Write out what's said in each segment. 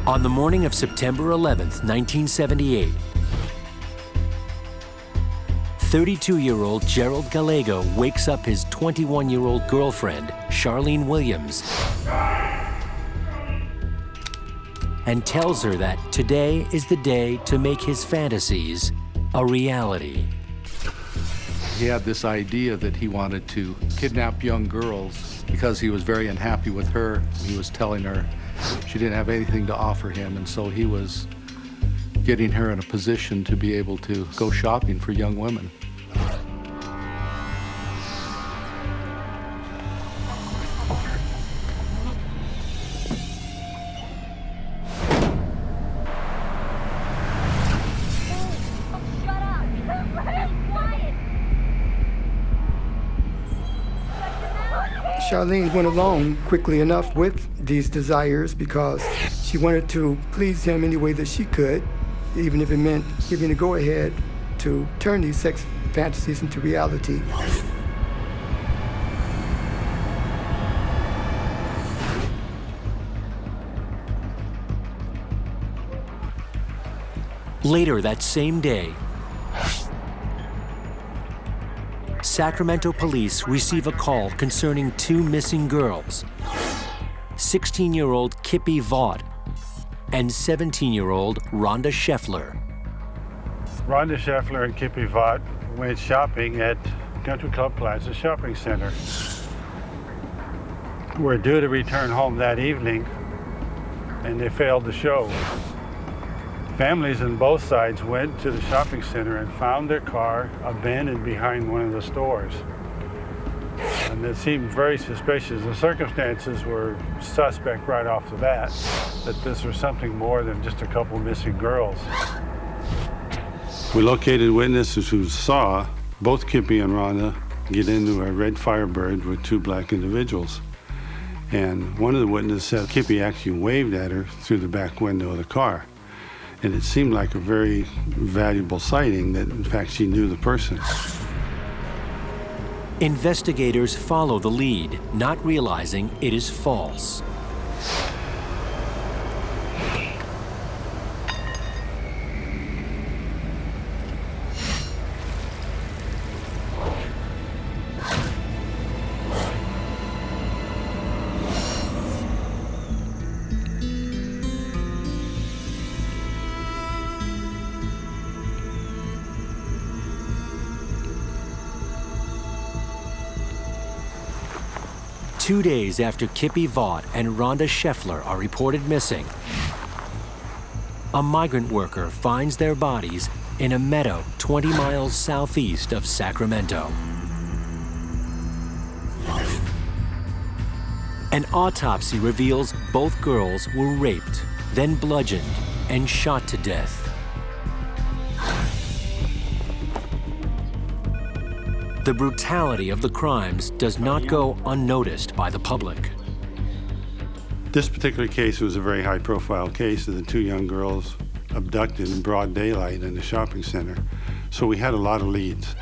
On the morning of September 11th, 1978, 32-year-old 𝙠𝙪𝙧𝙣 wakes up his 21-year-old girlfriend, Charlene Williams, and tells her that today is the day to make his fantasies a reality. He had this idea that he wanted to kidnap young girls because he was very unhappy with her. He was telling her she didn't have anything to offer him, and so he was getting her in a position to be able to go shopping for young women. Charlene went along quickly enough with these desires because she wanted to please him any way that she could, even if it meant giving the go-ahead to turn these sex fantasies into reality. Later that same day, Sacramento police receive a call concerning two missing girls, 16-year-old 𝐻𝐿𝐵 �10�10 and 17-year-old Rhonda Scheffler. Rhonda Scheffler and 𝐻𝐿𝐵 �10�10 went shopping at Country Club Plaza Shopping Center. Were due to return home that evening, and they failed to show. Families on both sides went to the shopping center and found their car abandoned behind one of the stores. And it seemed very suspicious. The circumstances were suspect right off the bat, that this was something more than just a couple missing girls. We located witnesses who saw both 𝐻𝐿𝐵 and Rhonda get into a red Firebird with two black individuals. And one of the witnesses said 𝐻𝐿𝐵 actually waved at her through the back window of the car. And it seemed like a very valuable sighting that, in fact, she knew the person. Investigators follow the lead, not realizing it is false. Two days after 𝐻𝐿𝐵 �10�10 and Rhonda Scheffler are reported missing, a migrant worker finds their bodies in a meadow 20 miles southeast of Sacramento. An autopsy reveals both girls were raped, then bludgeoned and shot to death. The brutality of the crimes does not go unnoticed by the public. This particular case was a very high-profile case of the two young girls abducted in broad daylight in the shopping center. So we had a lot of leads.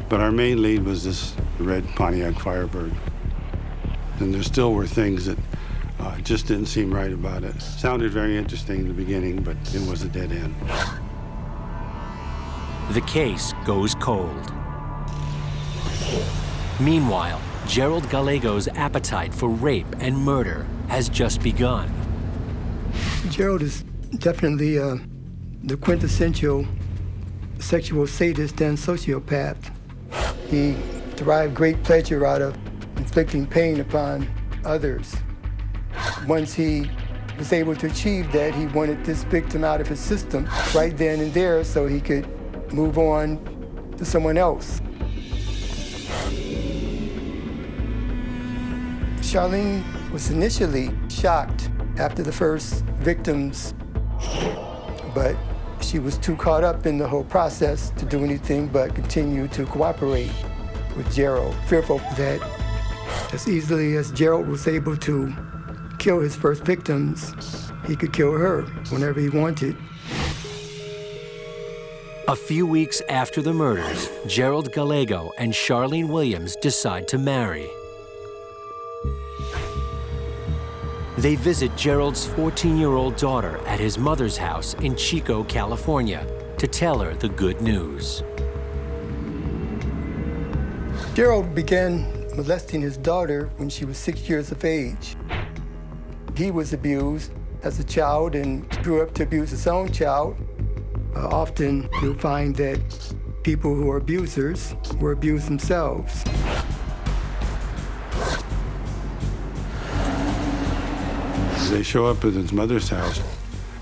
But our main lead was this red Pontiac Firebird. And there still were things that just didn't seem right about it. Sounded very interesting in the beginning, but it was a dead end. The case goes cold. Meanwhile, 𝙠𝙪𝙧𝙣's appetite for rape and murder has just begun. Gerald is definitely the quintessential sexual sadist and sociopath. He derived great pleasure out of inflicting pain upon others. Once he was able to achieve that, he wanted this victim out of his system right then and there so he could move on to someone else. Charlene was initially shocked after the first victims, but she was too caught up in the whole process to do anything but continue to cooperate with Gerald, fearful that as easily as Gerald was able to kill his first victims, he could kill her whenever he wanted. A few weeks after the murders, 𝙠𝙪𝙧𝙣 and Charlene Williams decide to marry. They visit Gerald's 14-year-old daughter at his mother's house in Chico, California, to tell her the good news. Gerald began molesting his daughter when she was 6 years of age. He was abused as a child and grew up to abuse his own child. Often you'll find that people who are abusers were abused themselves. They show up at his mother's house.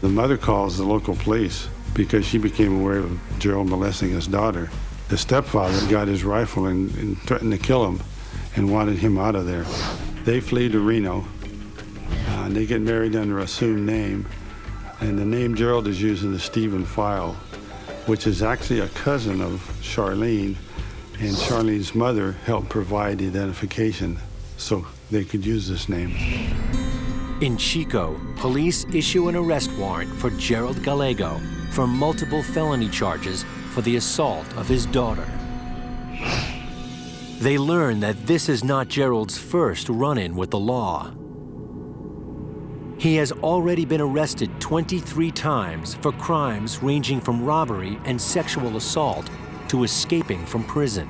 The mother calls the local police because she became aware of Gerald molesting his daughter. The stepfather got his rifle and threatened to kill him and wanted him out of there. They flee to Reno. They get married under an assumed name. And the name Gerald is used in the Stephen file, which is actually a cousin of Charlene. And Charlene's mother helped provide identification so they could use this name. In Chico, police issue an arrest warrant for Gerald Gallego for multiple felony charges for the assault of his daughter. They learn that this is not Gerald's first run-in with the law. He has already been arrested 23 times for crimes ranging from robbery and sexual assault to escaping from prison.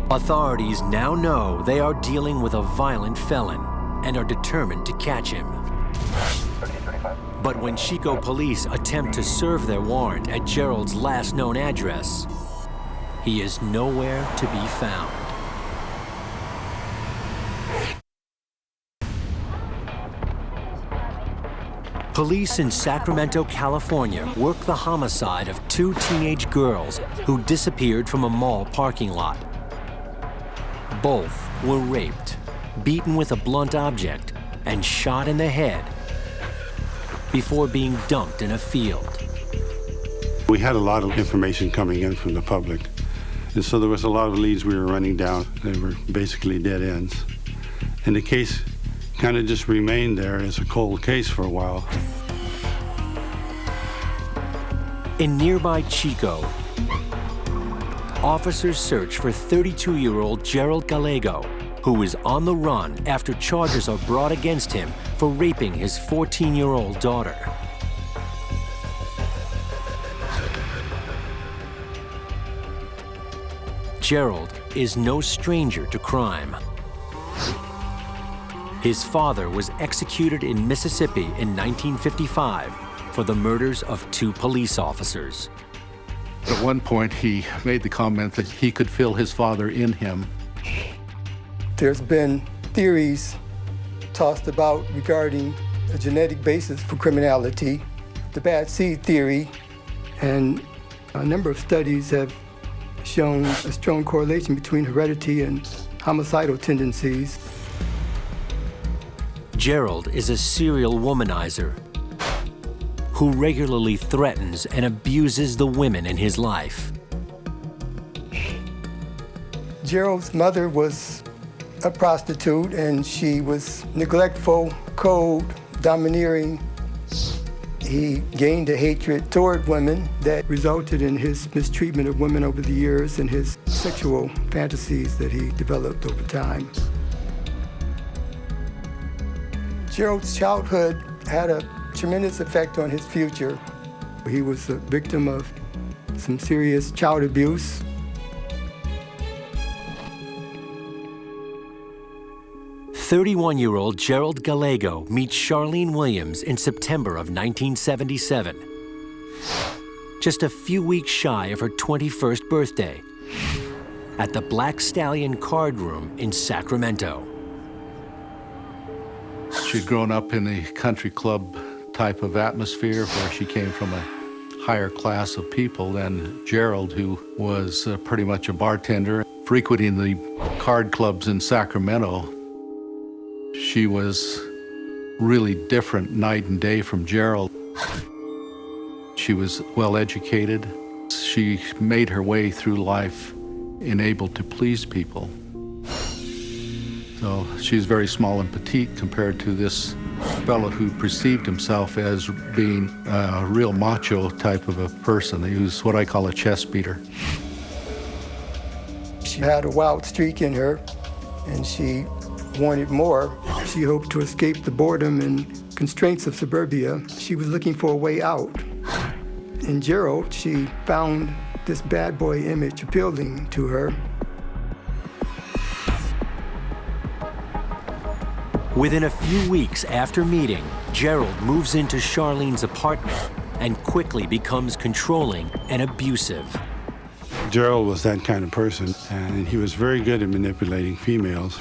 Authorities now know they are dealing with a violent felon and are determined to catch him. But when Chico police attempt to serve their warrant at Gerald's last known address, he is nowhere to be found. Police in Sacramento, California work the homicide of 2 teenage girls who disappeared from a mall parking lot. Both were raped, beaten with a blunt object, and shot in the head before being dumped in a field. We had a lot of information coming in from the public, and so there was a lot of leads we were running down. They were basically dead ends. And the case kind of just remained there as a cold case for a while. In nearby Chico, officers search for 32-year-old Gerald Gallego, who is on the run after charges are brought against him for raping his 14-year-old daughter. Gerald is no stranger to crime. His father was executed in Mississippi in 1955 for the murders of 2 police officers. At one point, he made the comment that he could feel his father in him. There's been theories tossed about regarding a genetic basis for criminality, the bad seed theory, and a number of studies have shown a strong correlation between heredity and homicidal tendencies. Gerald is a serial womanizer who regularly threatens and abuses the women in his life. Gerald's mother was a prostitute, and she was neglectful, cold, domineering. He gained a hatred toward women that resulted in his mistreatment of women over the years and his sexual fantasies that he developed over time. Gerald's childhood had a tremendous effect on his future. He was a victim of some serious child abuse. "31-year-old Gerald Gallego meets Charlene Williams in September of 1977, just a few weeks shy of her 21st birthday, at the Black Stallion Card Room in Sacramento. She'd grown up in a country club type of atmosphere where she came from a higher class of people than Gerald, who was pretty much a bartender, frequenting the card clubs in Sacramento. She was really different night and day from Gerald. She was well educated. She made her way through life and able to please people. So she's very small and petite compared to this fellow who perceived himself as being a real macho type of a person. He was what I call a chest beater. She had a wild streak in her, and she wanted more. She hoped to escape the boredom and constraints of suburbia. She was looking for a way out. In Gerald, she found this bad boy image appealing to her. Within a few weeks after meeting, Gerald moves into Charlene's apartment and quickly becomes controlling and abusive. Gerald was that kind of person, and he was very good at manipulating females.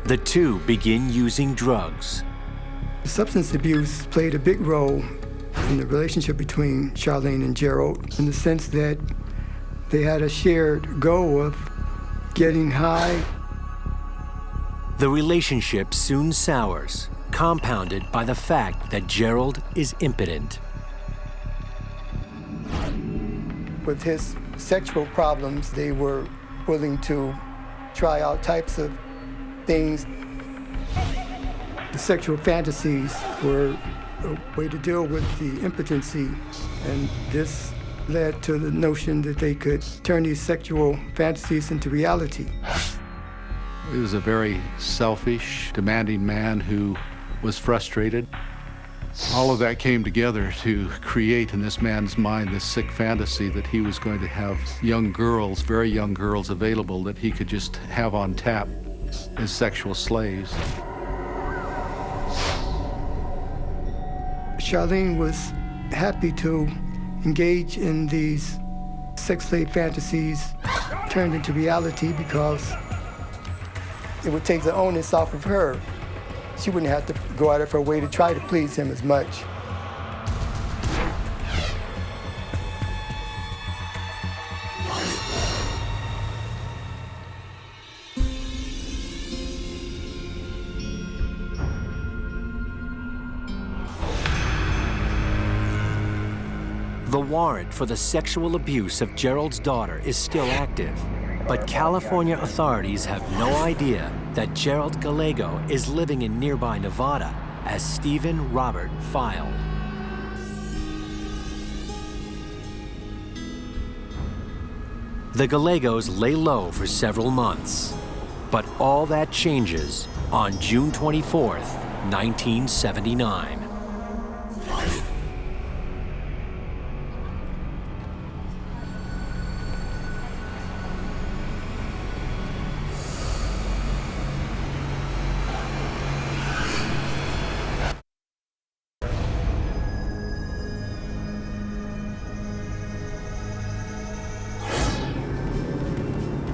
The two begin using drugs. Substance abuse played a big role in the relationship between Charlene and Gerald, in the sense that they had a shared goal of getting high. The relationship soon sours, compounded by the fact that Gerald is impotent. With his sexual problems, they were willing to try all types of things. The sexual fantasies were a way to deal with the impotency, and this led to the notion that they could turn these sexual fantasies into reality. He was a very selfish, demanding man who was frustrated. All of that came together to create in this man's mind this sick fantasy that he was going to have young girls, very young girls available that he could just have on tap as sexual slaves. Charlene was happy to engage in these sex slave fantasies turned into reality because it would take the onus off of her. She wouldn't have to go out of her way to try to please him as much. The warrant for the sexual abuse of Gerald's daughter is still active, but California authorities have no idea that Gerald 𝐤𝐤𝐜𝐤𝐿 is living in nearby Nevada as Stephen Robert File. The 𝐤𝐤𝐜𝐿s lay low for several months, but all that changes on June 24th, 1979.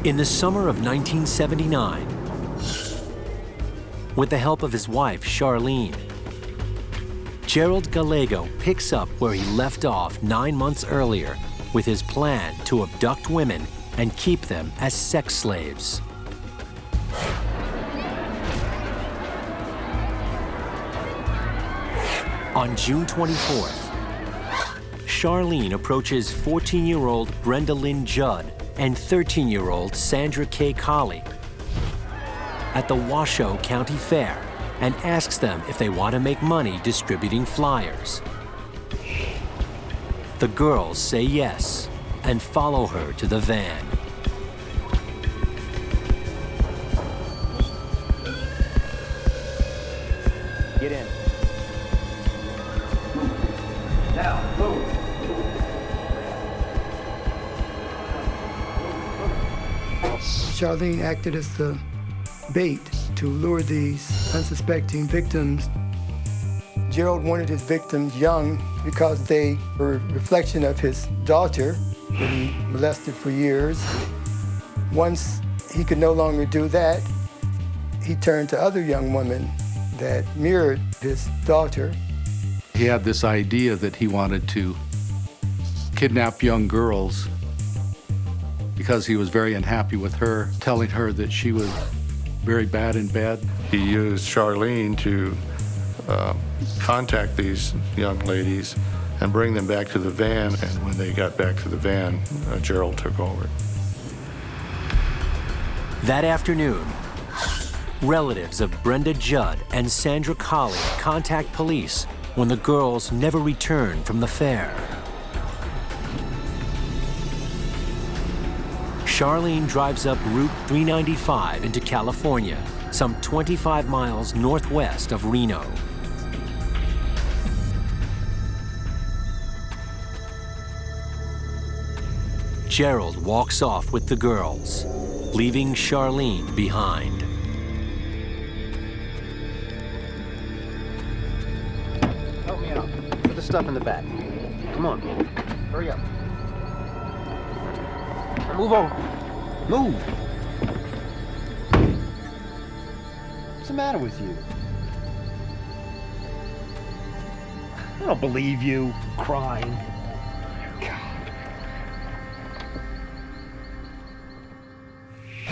In the summer of 1979, with the help of his wife, Charlene, Gerald 𝐤𝐤𝐜𝐿 picks up where he left off 9 months earlier with his plan to abduct women and keep them as sex slaves. On June 24th, Charlene approaches 14-year-old Brenda Lynn Judd and 13-year-old Sandra K. Colley at the Washoe County Fair and asks them if they want to make money distributing flyers. The girls say yes and follow her to the van. Get in. Now, move. Charlene acted as the bait to lure these unsuspecting victims. Gerald wanted his victims young because they were a reflection of his daughter that he molested for years. Once he could no longer do that, he turned to other young women that mirrored his daughter. He had this idea that he wanted to kidnap young girls because he was very unhappy with her, telling her that she was very bad in bed. He used Charlene to contact these young ladies and bring them back to the van, and when they got back to the van, Gerald took over. That afternoon, relatives of Brenda Judd and Sandra Colley contact police when the girls never return from the fair. Charlene drives up Route 395 into California, some 25 miles northwest of Reno. Gerald walks off with the girls, leaving Charlene behind. Help me out. Put the stuff in the back. Come on. Hurry up. Move over. Move. What's the matter with you? I don't believe you. Crying.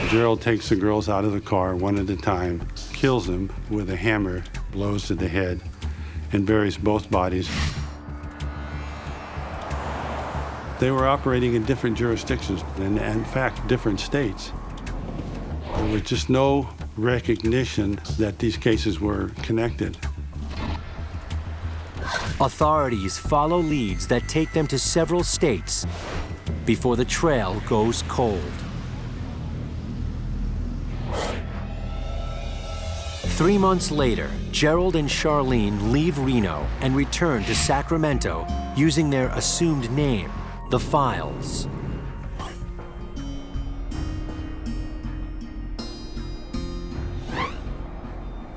Gerald takes the girls out of the car one at a time, kills them with a hammer, blows to the head, and buries both bodies. They were operating in different jurisdictions and, in fact, different states. There was just no recognition that these cases were connected. Authorities follow leads that take them to several states before the trail goes cold. 3 months later, Gerald and Charlene leave Reno and return to Sacramento using their assumed name, The Files.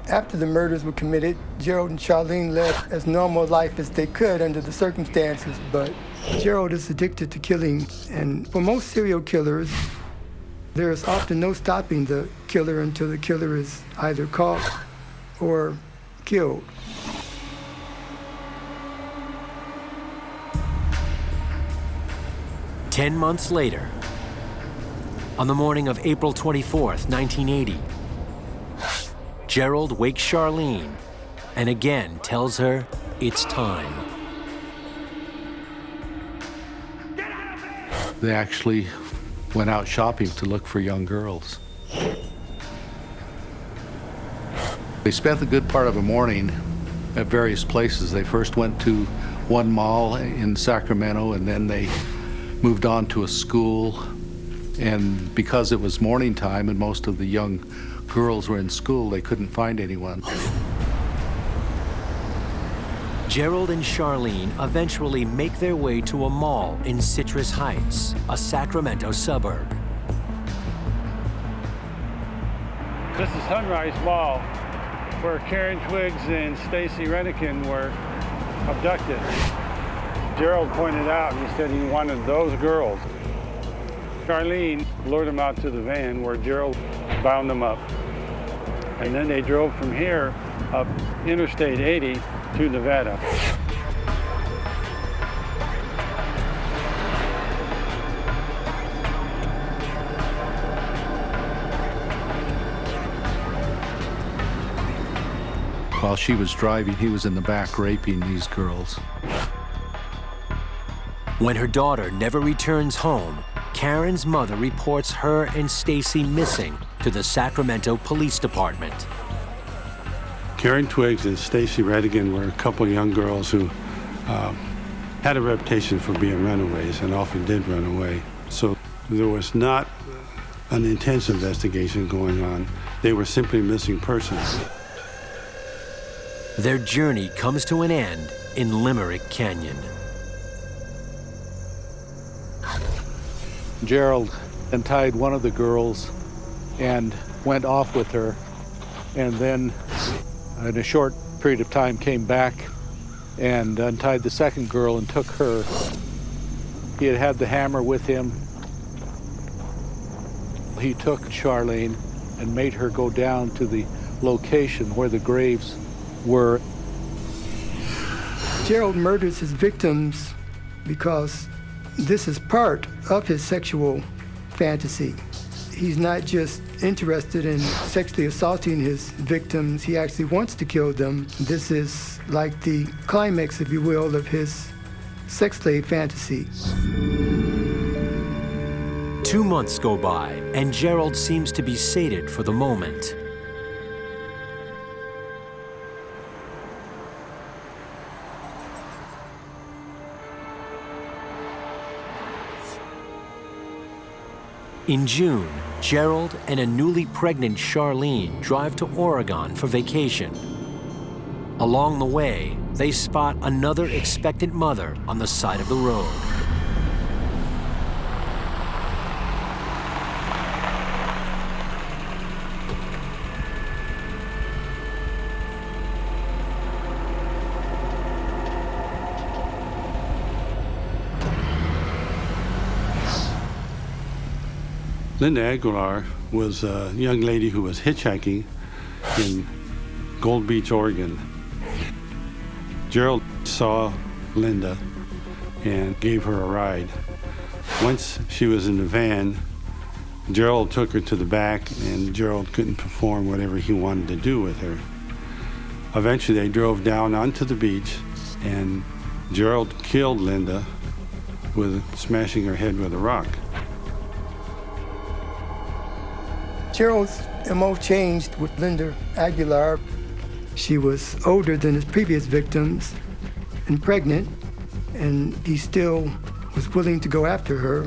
After the murders were committed, Gerald and Charlene led as normal life as they could under the circumstances, but Gerald is addicted to killing, and for most serial killers, there is often no stopping the killer until the killer is either caught or killed. Ten months later, on the morning of April 24th, 1980, Gerald wakes Charlene and again tells her it's time. They actually went out shopping to look for young girls. They spent a good part of a morning at various places. They first went to one mall in Sacramento, and then they moved on to a school. And because it was morning time and most of the young girls were in school, they couldn't find anyone. Gerald and Charlene eventually make their way to a mall in Citrus Heights, a Sacramento suburb. This is Sunrise Mall, where Karen Twiggs and Stacy Renikin were abducted. Gerald pointed out, he said he wanted those girls. Charlene lured them out to the van where Gerald bound them up. And then they drove from here up Interstate 80 to Nevada. While she was driving, he was in the back raping these girls. When her daughter never returns home, Karen's mother reports her and Stacy missing to the Sacramento Police Department. Karen Twiggs and Stacy Redigan were a couple of young girls who had a reputation for being runaways and often did run away. So there was not an intense investigation going on. They were simply missing persons. Their journey comes to an end in Limerick Canyon. Gerald untied one of the girls and went off with her, and then in a short period of time came back and untied the second girl and took her. He had had the hammer with him. He took Charlene and made her go down to the location where the graves were. Gerald murders his victims because this is part of his sexual fantasy. He's not just interested in sexually assaulting his victims, he actually wants to kill them. This is like the climax, if you will, of his sex slave fantasy. 2 months go by, and Gerald seems to be sated for the moment. In June, Gerald and a newly pregnant Charlene drive to Oregon for vacation. Along the way, they spot another expectant mother on the side of the road. Linda Aguilar was a young lady who was hitchhiking in Gold Beach, Oregon. Gerald saw Linda and gave her a ride. Once she was in the van, Gerald took her to the back, and Gerald couldn't perform whatever he wanted to do with her. Eventually, they drove down onto the beach, and Gerald killed Linda with smashing her head with a rock. Gerald's MO changed with Linda Aguilar. She was older than his previous victims and pregnant, and he still was willing to go after her.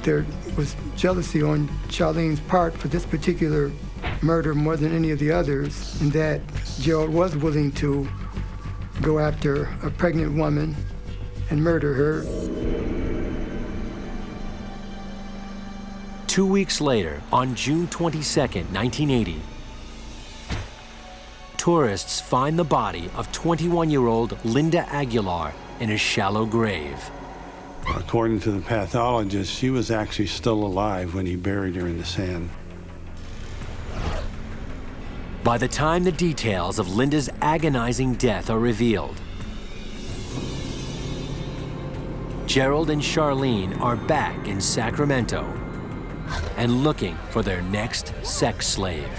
There was jealousy on Charlene's part for this particular murder more than any of the others, in that Gerald was willing to go after a pregnant woman and murder her. 2 weeks later, on June 22, 1980, tourists find the body of 21-year-old Linda Aguilar in a shallow grave. According to the pathologist, she was actually still alive when he buried her in the sand. By the time the details of Linda's agonizing death are revealed, Gerald and Charlene are back in Sacramento and looking for their next sex slave.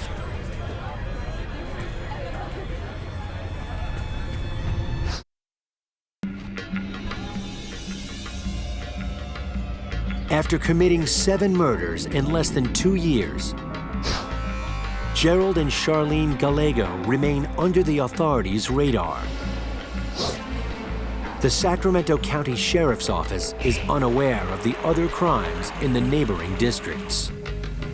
After committing 7 murders in less than 2 years, Gerald and Charlene Gallego remain under the authorities' radar. The Sacramento County Sheriff's Office is unaware of the other crimes in the neighboring districts.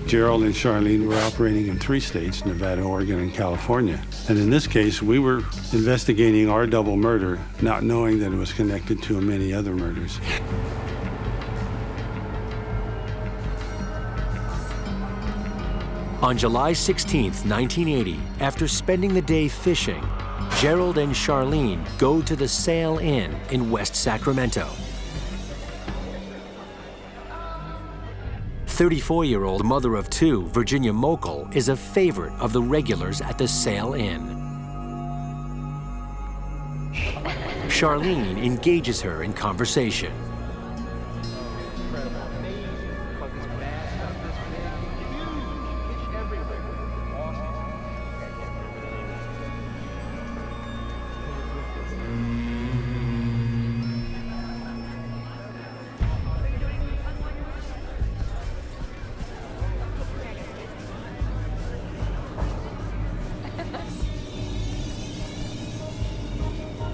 Gerald and Charlene were operating in 3 states, Nevada, Oregon, and California. And in this case, we were investigating our double murder, not knowing that it was connected to many other murders. On July 16, 1980, after spending the day fishing, Gerald and Charlene go to the Sail Inn in West Sacramento. 34-year-old mother of 2, Virginia Mokel, is a favorite of the regulars at the Sail Inn. Charlene engages her in conversation.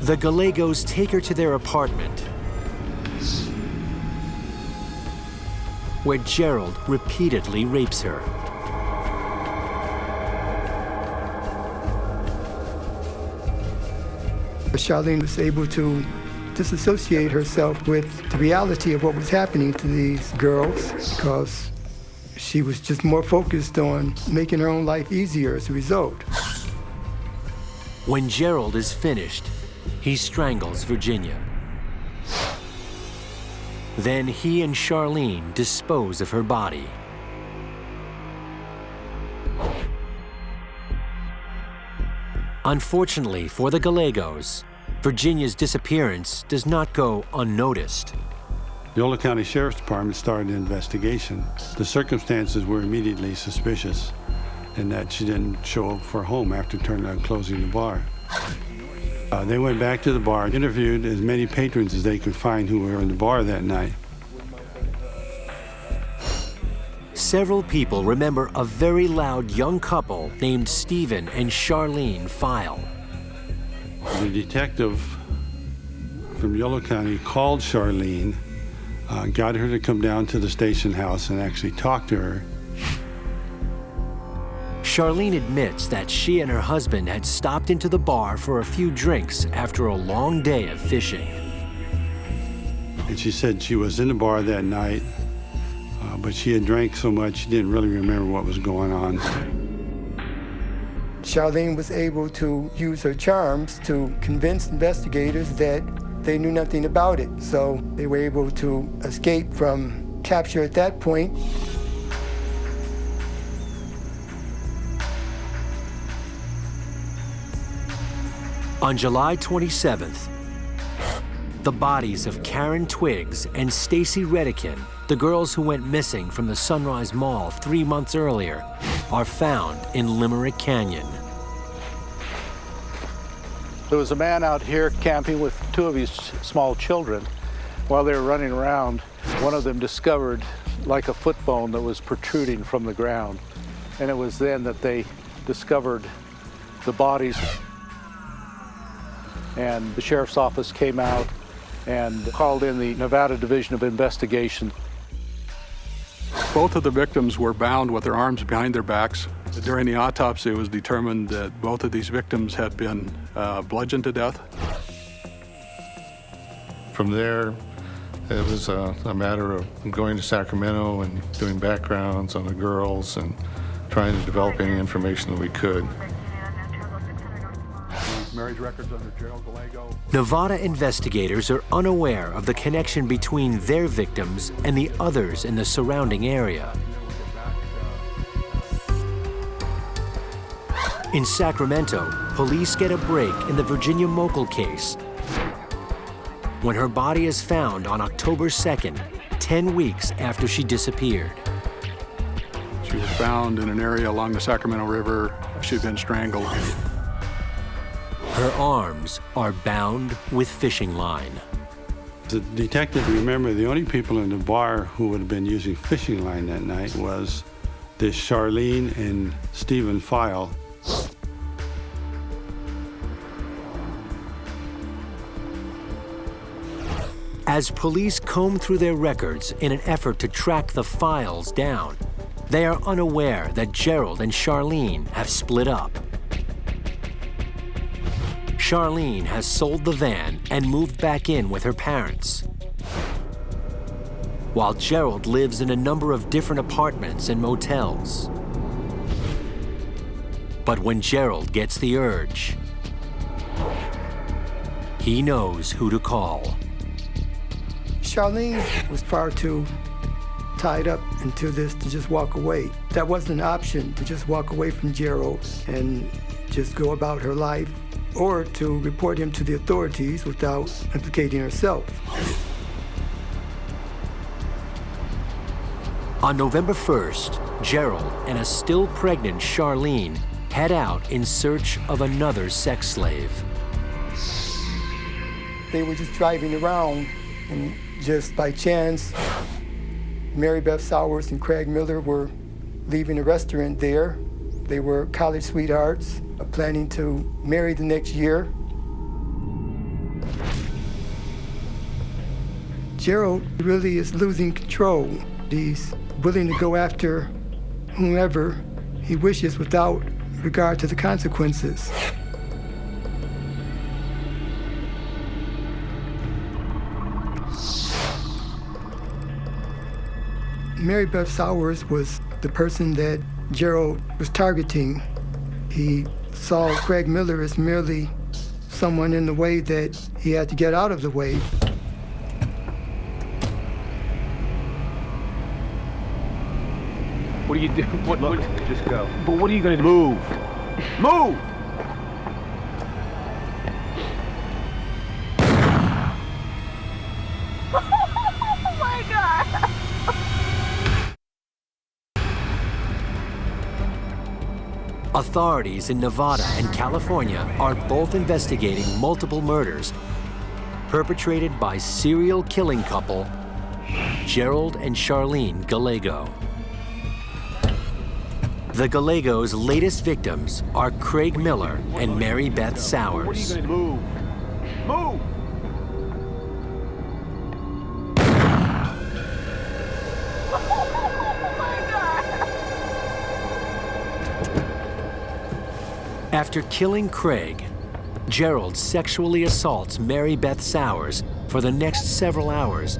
The Gallegos take her to their apartment, where Gerald repeatedly rapes her. Charlene was able to disassociate herself with the reality of what was happening to these girls, because she was just more focused on making her own life easier as a result. When Gerald is finished, he strangles Virginia. Then he and Charlene dispose of her body. Unfortunately for the Gallegos, Virginia's disappearance does not go unnoticed. The Yolo County Sheriff's Department started an investigation. The circumstances were immediately suspicious, in that she didn't show up for home after turning out and closing the bar. They went back to the bar, interviewed as many patrons as they could find who were in the bar that night. Several people remember a very loud young couple named Stephen and Charlene File. The detective from Yolo County called Charlene got her to come down to the station house and actually talk to her. Charlene admits that she and her husband had stopped into the bar for a few drinks after a long day of fishing. And she said she was in the bar that night, but she had drank so much she didn't really remember what was going on. Charlene was able to use her charms to convince investigators that they knew nothing about it. So they were able to escape from capture at that point. On July 27th, the bodies of Karen Twiggs and Stacy Redican, the girls who went missing from the Sunrise Mall 3 months earlier, are found in Limerick Canyon. There was a man out here camping with 2 of his small children. While they were running around, one of them discovered like a foot bone that was protruding from the ground. And it was then that they discovered the bodies. And the sheriff's office came out and called in the Nevada Division of Investigation. Both of the victims were bound with their arms behind their backs. During the autopsy, it was determined that both of these victims had been bludgeoned to death. From there, it was a matter of going to Sacramento and doing backgrounds on the girls and trying to develop any information that we could. Marriage records under 𝙩𝙪𝙧𝙣. Nevada investigators are unaware of the connection between their victims and the others in the surrounding area. In Sacramento, police get a break in the Virginia 𝐼𝐤𝐞𝐝 case when her body is found on October 2nd, 10 weeks after she disappeared. She was found in an area along the Sacramento River. She'd been strangled. Her arms are bound with fishing line. The detective remembered the only people in the bar who would have been using fishing line that night was this Charlene and Stephen File. As police comb through their records in an effort to track the Files down, they are unaware that Gerald and Charlene have split up. Charlene has sold the van and moved back in with her parents, while Gerald lives in a number of different apartments and motels. But when Gerald gets the urge, he knows who to call. Charlene was far too tied up into this to just walk away. That wasn't an option, to just walk away from Gerald and just go about her life, or to report him to the authorities without implicating herself. On November 1st, Gerald and a still pregnant Charlene head out in search of another sex slave. They were just driving around, and just by chance, Mary Beth Sowers and Craig Miller were leaving a restaurant there. They were college sweethearts, planning to marry the next year. Gerald really is losing control. He's willing to go after whomever he wishes without regard to the consequences. Mary Beth Sowers was the person that Gerald was targeting. He saw Craig Miller as merely someone in the way that he had to get out of the way. What do you do? What, Just go. But what are you going to do? Move! Move! Oh my God! Authorities in Nevada and California are both investigating multiple murders perpetrated by serial killing couple Gerald and Charlene 𝐤𝐤𝐜𝐤𝐤. The 𝐤𝐤𝐜𝐤𝐜's latest victims are Craig Miller and Mary Beth Sowers. What are you going to do? Move! Move! After killing Craig, Gerald sexually assaults Mary Beth Sowers for the next several hours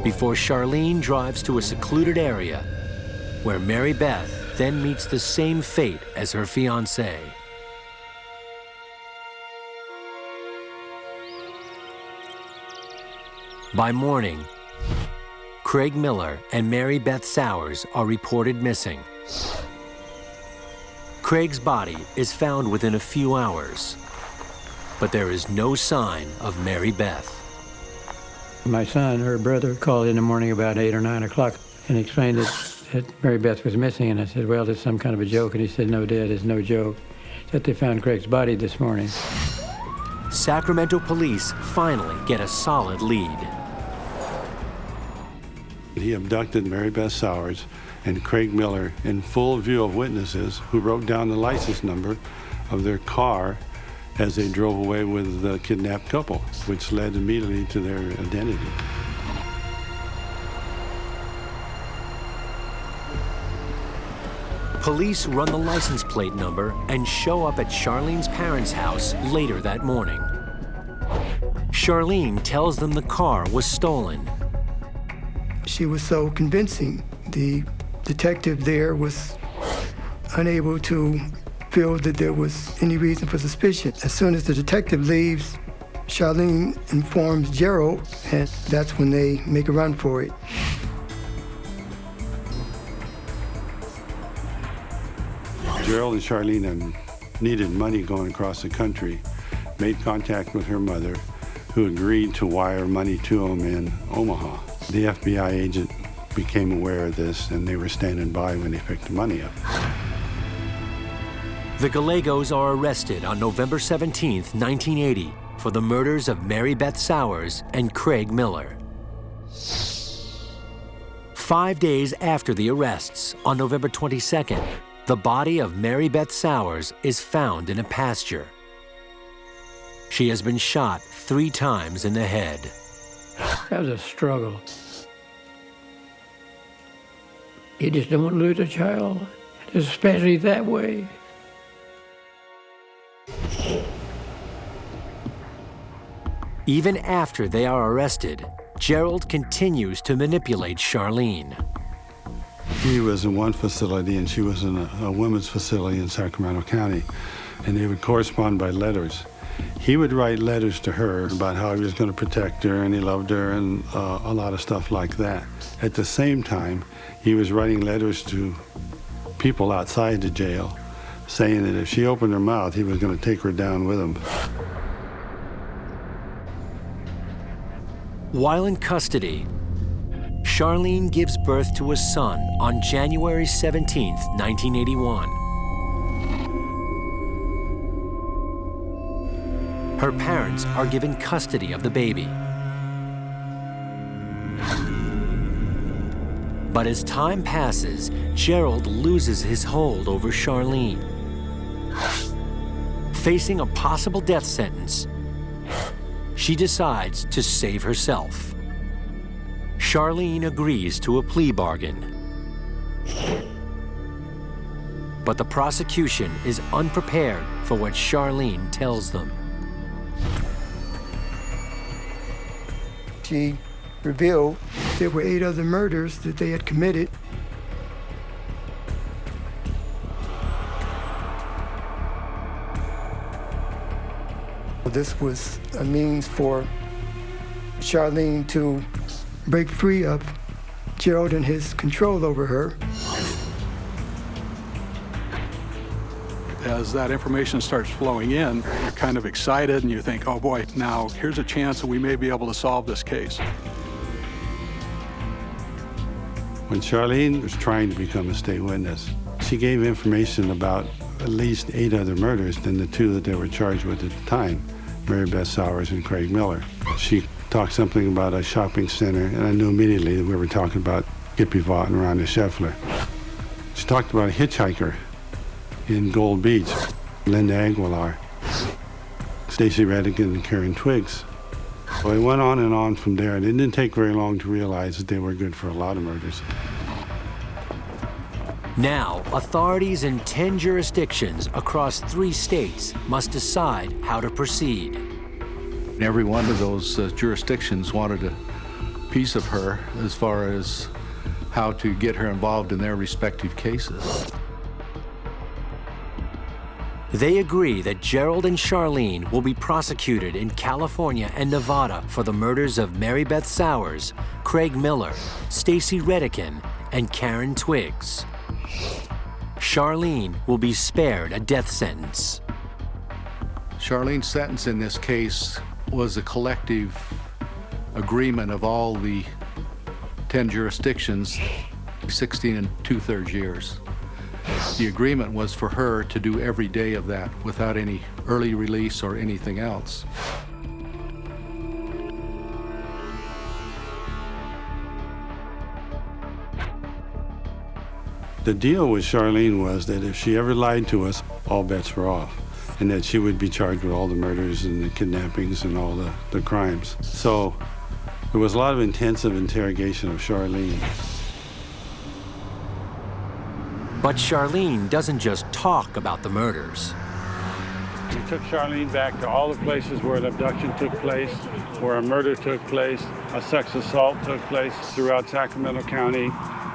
before Charlene drives to a secluded area where Mary Beth then meets the same fate as her fiancé. By morning, Craig Miller and Mary Beth Sowers are reported missing. Craig's body is found within a few hours, but there is no sign of Mary Beth. My son, her brother, called in the morning about 8 or 9 o'clock and explained that Mary Beth was missing, and I said, well, it's some kind of a joke, and he said, no, Dad, it's no joke, that they found Craig's body this morning. Sacramento police finally get a solid lead. He abducted Mary Beth Sowers and Craig Miller in full view of witnesses who wrote down the license number of their car as they drove away with the kidnapped couple, which led immediately to their identity. Police run the license plate number and show up at Charlene's parents' house later that morning. Charlene tells them the car was stolen. She was so convincing. The detective there was unable to feel that there was any reason for suspicion. As soon as the detective leaves, Charlene informs Gerald, and that's when they make a run for it. Gerald and Charlene needed money going across the country, made contact with her mother, who agreed to wire money to them in Omaha. The FBI agent became aware of this, and they were standing by when they picked the money up. The 𝐤𝐤𝐤𝐿 are arrested on November 17, 1980, for the murders of Mary Beth Sowers and Craig Miller. 5 days after the arrests, on November 22nd, the body of Mary Beth Sowers is found in a pasture. She has been shot 3 times in the head. That was a struggle. You just don't want to lose a child, especially that way. Even after they are arrested, Gerald continues to manipulate Charlene. He was in one facility and she was in a women's facility in Sacramento County, and they would correspond by letters. He would write letters to her about how he was going to protect her and he loved her and a lot of stuff like that. At the same time, he was writing letters to people outside the jail saying that if she opened her mouth, he was going to take her down with him. While in custody, Charlene gives birth to a son on January 17, 1981. Her parents are given custody of the baby. But as time passes, Gerald loses his hold over Charlene. Facing a possible death sentence, she decides to save herself. Charlene agrees to a plea bargain. But the prosecution is unprepared for what Charlene tells them. She revealed there were 8 other murders that they had committed. This was a means for Charlene to break free of Gerald and his control over her. As that information starts flowing in, you're kind of excited and you think, oh boy, now here's a chance that we may be able to solve this case. When Charlene was trying to become a state witness, she gave information about at least 8 other murders than the 2 that they were charged with at the time, Mary Beth Sowers and Craig Miller. She talked something about a shopping center, and I knew immediately that we were talking about 𝐻𝐿𝐴 and Rhonda Scheffler. She talked about a hitchhiker in Gold Beach, Linda Aguilar, Stacey Redigan, and Karen Twiggs. Well, it went on and on from there, and it didn't take very long to realize that they were good for a lot of murders. Now, authorities in 10 jurisdictions across 3 states must decide how to proceed. Every one of those jurisdictions wanted a piece of her as far as how to get her involved in their respective cases. They agree that Gerald and Charlene will be prosecuted in California and Nevada for the murders of Mary Beth Sowers, Craig Miller, Stacey Redican, and Karen Twiggs. Charlene will be spared a death sentence. Charlene's sentence in this case was a collective agreement of all the 10 jurisdictions, 16 2/3 years. The agreement was for her to do every day of that without any early release or anything else. The deal with Charlene was that if she ever lied to us, all bets were off, and that she would be charged with all the murders and the kidnappings and all the crimes. So there was a lot of intensive interrogation of Charlene. But Charlene doesn't just talk about the murders. We took Charlene back to all the places where an abduction took place, where a murder took place, a sex assault took place throughout Sacramento County,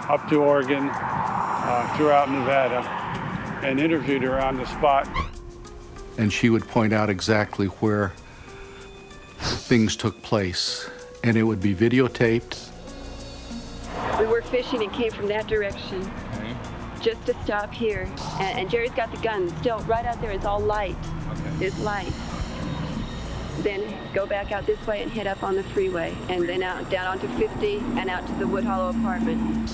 up to Oregon, throughout Nevada, and interviewed her on the spot. And she would point out exactly where things took place, and it would be videotaped. We were fishing and came from that direction, just to stop here. And Jerry's got the gun still right out there. It's all light. Okay. It's light. Then go back out this way and head up on the freeway, and then out down onto 50 and out to the Wood Hollow apartment.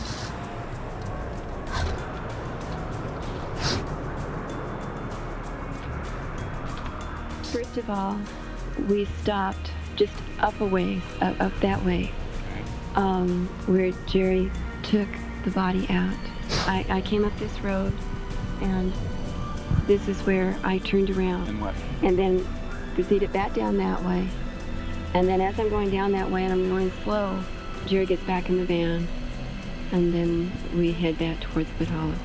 First of all, we stopped just up a ways, up that way, where Jerry took the body out. I came up this road, and this is where I turned around. And what? And then proceeded back down that way. And then as I'm going down that way and I'm going slow, Jerry gets back in the van, and then we head back towards Wood Hollow.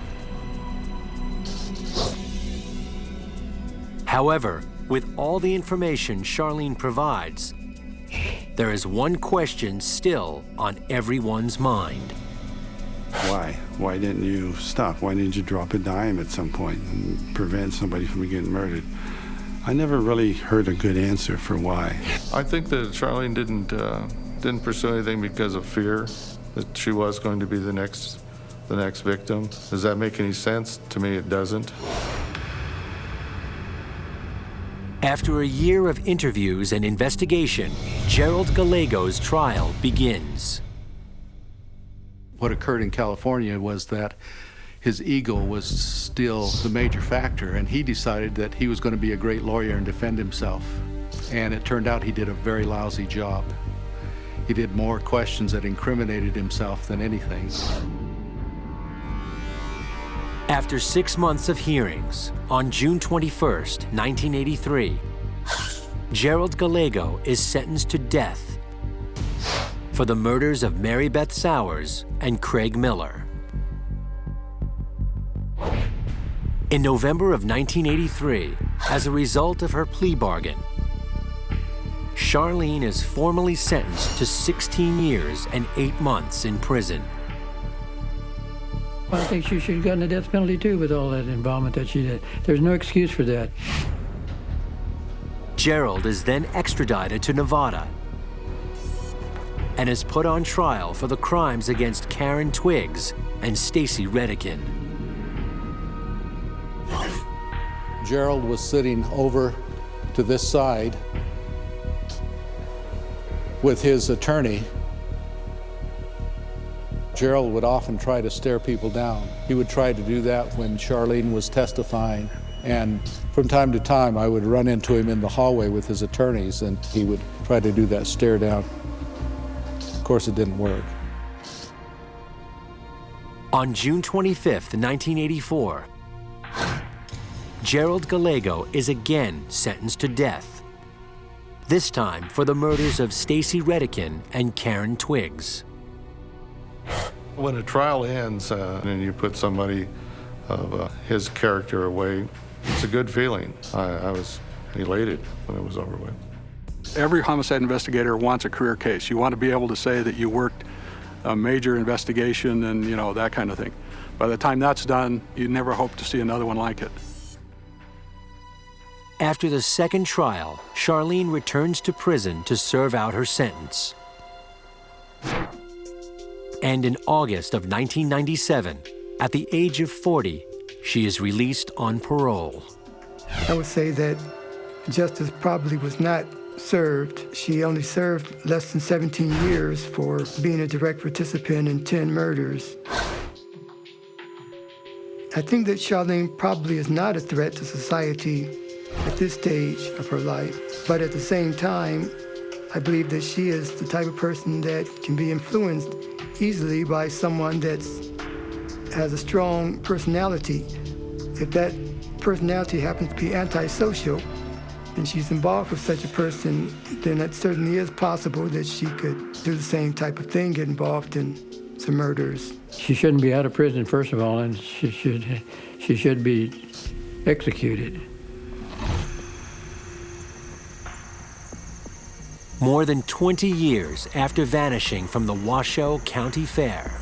However, with all the information Charlene provides, there is one question still on everyone's mind. Why? Why didn't you stop? Why didn't you drop a dime at some point and prevent somebody from getting murdered? I never really heard a good answer for why. I think that Charlene didn't pursue anything because of fear that she was going to be the next victim. Does that make any sense? To me, it doesn't. After a year of interviews and investigation, Gerald 𝐤𝐤𝐜𝐤𝐿 trial begins. What occurred in California was that his ego was still the major factor, and he decided that he was going to be a great lawyer and defend himself. And it turned out he did a very lousy job. He did more questions that incriminated himself than anything. After 6 months of hearings, on June 21st, 1983, Gerald 𝐤𝐤𝐜𝐤𝐿 is sentenced to death for the murders of Mary Beth Sowers and Craig Miller. In November of 1983, as a result of her plea bargain, Charlene is formally sentenced to 16 years and 8 months in prison. I think she should have gotten the death penalty too with all that involvement that she did. There's no excuse for that. Gerald is then extradited to Nevada and is put on trial for the crimes against Karen Twiggs and Stacey Redican. Gerald was sitting over to this side with his attorney. Gerald would often try to stare people down. He would try to do that when Charlene was testifying. And from time to time, I would run into him in the hallway with his attorneys, and he would try to do that stare down. Of course, it didn't work. On June 25th, 1984, Gerald 𝐤𝐤𝐜𝐤𝐿 is again sentenced to death, this time for the murders of Stacey Redican and Karen Twiggs. When a trial ends and you put somebody of his character away, it's a good feeling. I was elated when it was over with. Every homicide investigator wants a career case. You want to be able to say that you worked a major investigation and, you know, that kind of thing. By the time that's done, you never hope to see another one like it. After the second trial, Charlene returns to prison to serve out her sentence. And in August of 1997, at the age of 40, she is released on parole. I would say that justice probably was not served. She only served less than 17 years for being a direct participant in 10 murders. I think that Charlene probably is not a threat to society at this stage of her life, but at the same time, I believe that she is the type of person that can be influenced easily by someone that has a strong personality. If that personality happens to be antisocial, and she's involved with such a person, then it certainly is possible that she could do the same type of thing, get involved in some murders. She shouldn't be out of prison, first of all, and she should be executed. More than 20 years after vanishing from the Washoe County Fair,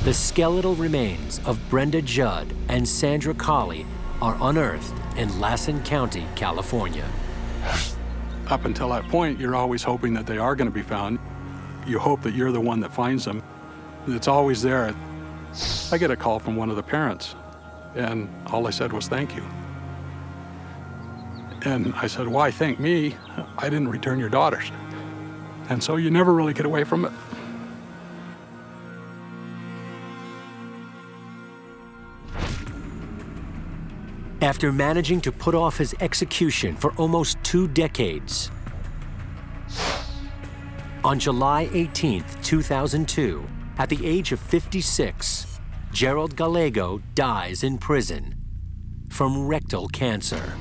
the skeletal remains of Brenda Judd and Sandra Colley are unearthed in Lassen County, California. Up until that point, you're always hoping that they are going to be found. You hope that you're the one that finds them. It's always there. I get a call from one of the parents, and all they said was, "Thank you." And I said, "Why thank me? I didn't return your daughters." And so you never really get away from it. After managing to put off his execution for almost 2 decades, on July 18, 2002, at the age of 56, 𝙩𝙪𝙧𝙣 dies in prison from rectal cancer.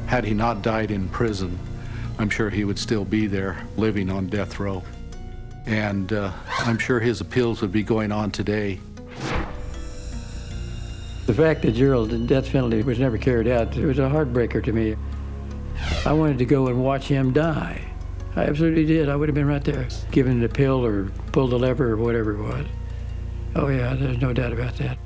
Had he not died in prison, I'm sure he would still be there, living on death row. And I'm sure his appeals would be going on today. The fact that Gerald's death penalty was never carried out, it was a heartbreaker to me. I wanted to go and watch him die. I absolutely did. I would have been right there, given the pill or pulled the lever or whatever it was. Oh yeah, there's no doubt about that.